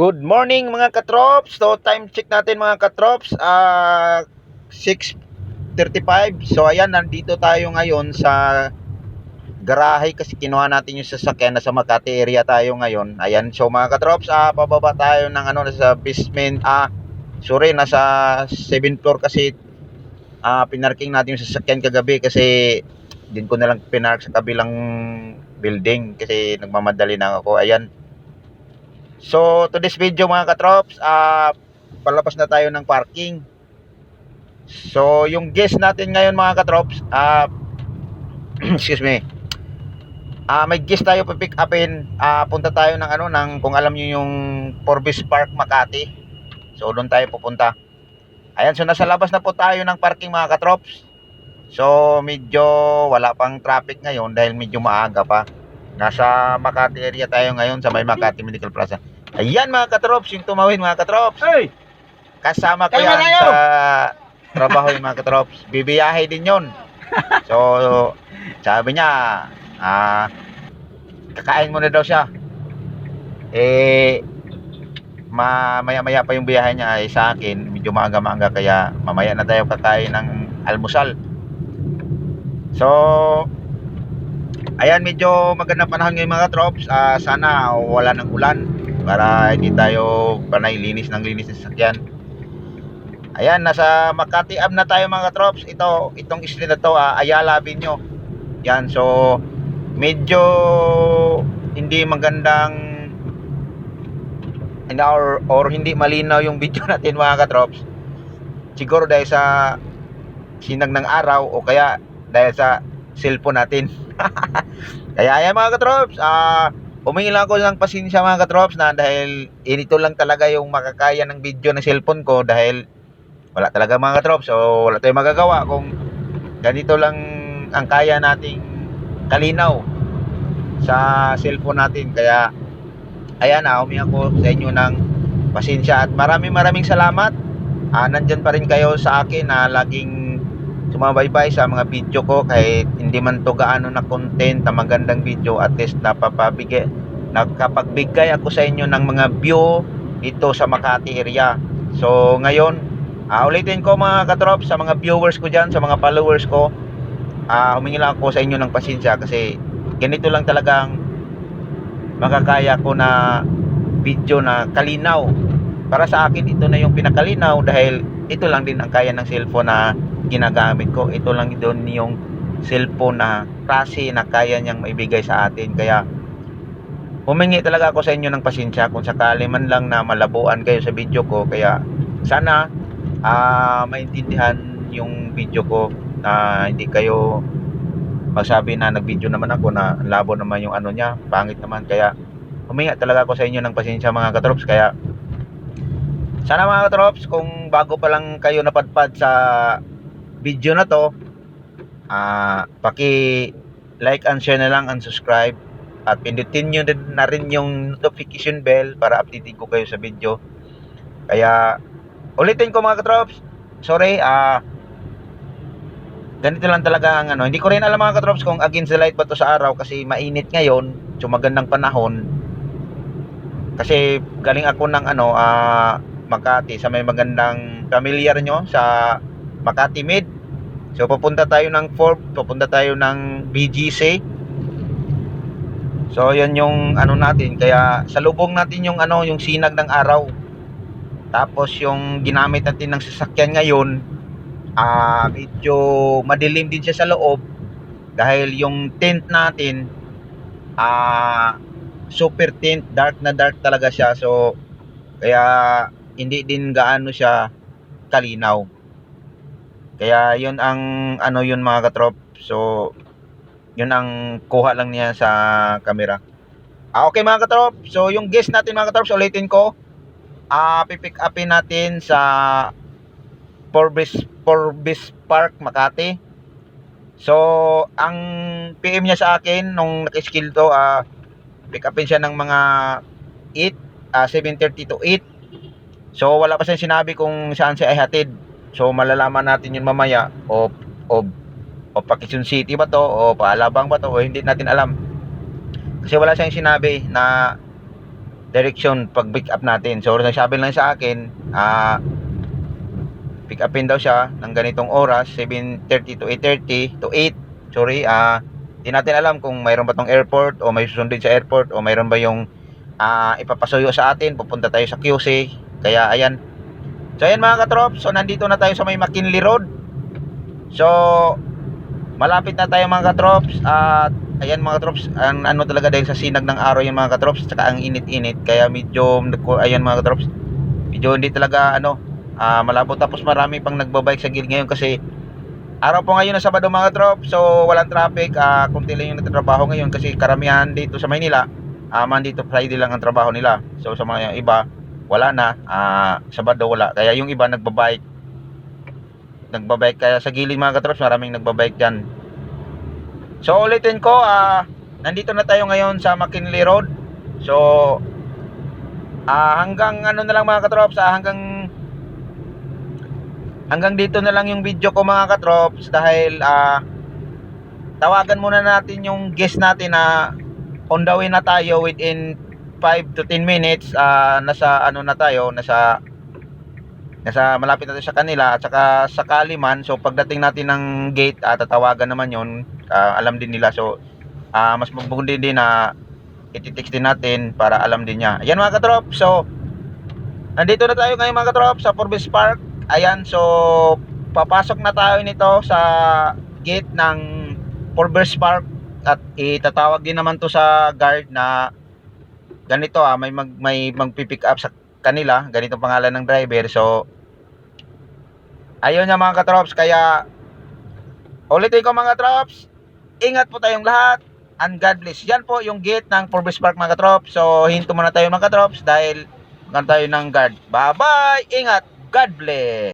Good morning mga katrops. So time check natin mga katrops, 6:35. So ayan, nandito tayo ngayon sa garahe kasi kinuha natin yung sasakyan. Nasa Makati area tayo ngayon. Ayan, so mga katrops, pababa tayo ng nasa basement, nasa 7th floor kasi pinarking natin yung sasakyan kagabi kasi din ko na lang pinark sa kabilang building kasi nagmamadali na ako. Ayan. So, to this video mga katrops, palabas na tayo ng parking. So, yung guest natin ngayon mga katrops, excuse me. May guest tayo pick upin. Punta tayo ng kung alam niyo yung Forbes Park Makati. So, doon tayo pupunta. Ayan, so nasa labas na po tayo ng parking mga katrops. So, medyo wala pang traffic ngayon dahil medyo maaga pa. Nasa Makati area tayo ngayon sa may Makati Medical Plaza. Ayan mga katrops, yung tumawin mga katrops. Hey! Kasama ko yan sa trabaho yung mga katrops. Bibiyahe din yon. So, sabi niya, kakain muna daw siya. Maya-maya pa yung biyahe niya ay sa akin. Medyo maaga-maaga kaya mamaya na tayo kakain ng almusal. So, ayan, medyo magandang panahon ngayon mga katrops. Sana wala ng ulan para hindi tayo panay linis ng sasakyan. Ayan, nasa Makati Ave na tayo mga katrops. Itong street na to, Ayala Avenue. Yan, so medyo hindi magandang or hindi malinaw yung video natin mga katrops. Siguro dahil sa sinag ng araw o kaya dahil sa cellphone natin. Kaya ayan mga katrops, humingi lang ako ng pasensya mga katrops na dahil ito lang talaga yung makakaya ng video ng cellphone ko dahil wala talaga mga katrops. So wala tayong magagawa kung ganito lang ang kaya nating kalinaw sa cellphone natin. Kaya ayan, humingi ako sa inyo ng pasensya at maraming salamat. Nandyan pa rin kayo sa akin na laging sumabaybay sa mga video ko kahit hindi man to gaano na content na magandang video, at least nakapagbigay ako sa inyo ng mga view dito sa Makati area. So ngayon, ulitin ko mga katrop sa mga viewers ko dyan, sa mga followers ko, humingi lang ako sa inyo ng pasensya kasi ganito lang talagang makakaya ko na video na kalinaw. Para sa akin ito na yung pinakalinaw dahil ito lang din ang kaya ng cellphone na ginagamit ko. Ito lang doon yung cellphone na klase na kaya niyang maibigay sa atin. Kaya humingi talaga ako sa inyo ng pasensya kung sakali man lang na malabuan kayo sa video ko. Kaya sana maintindihan yung video ko na hindi kayo magsabi na nag-video naman ako na labo naman yung niya, pangit naman. Kaya humingi talaga ako sa inyo ng pasensya mga katrops. Kaya sana mga katrops, kung bago pa lang kayo napadpad sa video na to, paki like and share na lang and subscribe at pindutin nyo na rin yung notification bell para updating ko kayo sa video. Kaya ulitin ko mga katrops, sorry, ganito lang talaga ang hindi ko rin alam mga katrops kung against the light ba to sa araw kasi mainit ngayon, so magandang panahon. Kasi galing ako ng Makati sa may magandang familiar nyo sa Makati Med. So pupunta tayo ng Forbes, pupunta tayo ng BGC. So yan yung natin, kaya salubong natin yung yung sinag ng araw. Tapos yung ginamit natin ng sasakyan ngayon, medyo madilim din siya sa loob dahil yung tent natin super tint, dark na dark talaga siya. So kaya hindi din gaano siya kalinaw. Kaya yun ang yun mga katrop. So yun ang kuha lang niya sa camera. Okay mga katrop, so yung guest natin mga katrop, ulitin ko, pipick upin natin sa Forbes Park Makati. So ang PM niya sa akin nung naka-skill to, pick upin siya ng mga 7:30 to 8. So wala pa siyang sinabi kung saan siya ay hatid. So malalaman natin yun mamaya, o Quezon City ba to o Paalabang ba to, o hindi natin alam. Kasi wala siyang sinabi na direction pag pick up natin. So nagsabi lang sa akin, pick upin daw siya ng ganitong oras, 7:30 to 8:30 to 8. Sorry, di natin alam kung mayroon ba tong airport o may susundin sa airport o mayroon ba yung ipapasuyo sa atin, pupunta tayo sa QC. Kaya ayan. So ayan mga katrops, so nandito na tayo sa may McKinley Road. So malapit na tayo mga katrops. At ayan mga katrops, ang ano talaga dahil sa sinag ng araw yung mga katrops, tsaka ang init-init, kaya medyo ayan mga katrops, medyo hindi talaga malabo. Tapos marami pang nagbabike sa gilid ngayon kasi araw po ngayon na Sabado mga katrops. So walang traffic, kunti lang yung nagtatrabaho ngayon kasi karamihan dito sa Maynila Monday to Friday lang ang trabaho nila. So sa mga iba wala na, Sabado wala, kaya yung iba nagbabike kaya sa gilid mga katrops maraming nagbabike dyan. So ulitin ko, nandito na tayo ngayon sa McKinley Road. So hanggang ano na lang mga katrops, hanggang dito na lang yung video ko mga katrops, dahil tawagan muna natin yung guest natin na on the way na tayo within 5 to 10 minutes. Nasa ano na tayo, nasa malapit na tayo sa kanila at saka sa Kaliman. So pagdating natin ng gate, tatawagan naman yon, alam din nila. So mas mabuti din na ititext din natin para alam din niya. Ayan mga katrop, so nandito na tayo ngayon mga katrop sa Forbes Park. Ayan, so papasok na tayo nito sa gate ng Forbes Park at itatawag din naman to sa guard na ganito, may magpipick up sa kanila, ganito pangalan ng driver. So ayun niya mga katrops, kaya ulitin ko mga katrops, ingat po tayong lahat and God bless. Yan po yung gate ng Forbes Park mga katrops. So hinto muna tayo mga katrops dahil magkano tayo ng guard. Bye bye, ingat, God bless.